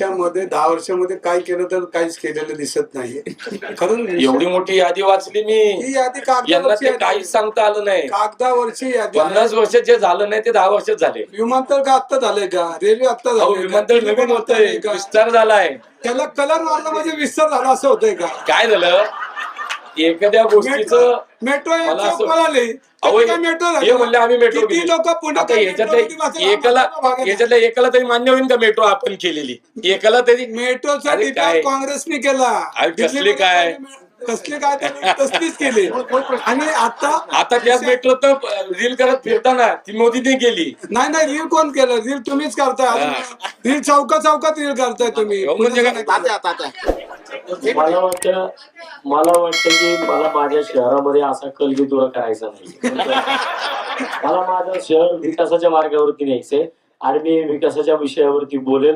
मध्ये 10 वर्षामध्ये काय केलं तर काहीच केलेलं दिसत नाहीये. खरं एवढी मोठी यादी वाचली मी, ही यादी यांना कागदावरची ते यादी काहीच सांगता आलं नाही. कागदावरची यादी आहे. 50 वर्ष जे झालं नाही ते 10 वर्षात झाले. विमानतळ का आत्ता झालंय का? रेल्वे आत्ता अहो झालंय का? विमानतळ नवीन होतंय, का? विस्तार झालाय. त्याला कलर मारला म्हणजे विस्तार झाला असं होतंय का? काय झालं एखाद्या गोष्टीचं मेट्रो मला असं- पळाली अहो, मेट्रो हे म्हणले आम्ही मेट्रो किती लोक आता एकाला एकाला तरी मान्य होईल का मेट्रो आपण केलेली? एकाला तरी मेट्रोचा अरे डिपार्ट काय? काँग्रेसने केला. अरे कसली काय? कसली काय त्यांनी तसलीच केली. आणि आता त्याच मेट्रो तर रील करत फिरताना ती मोदीने केली. नाही रील कोण केलं? रील तुम्हीच करताय. रील चौकात रील करताय तुम्ही. म्हणजे काय? मला वाटतं की मला माझ्या शहरामध्ये असा कलगीतुरा करायचा नाही. मला माझं शहर विकासाच्या मार्गावरती न्यायचंय आणि मी विकासाच्या विषयावरती बोलेन.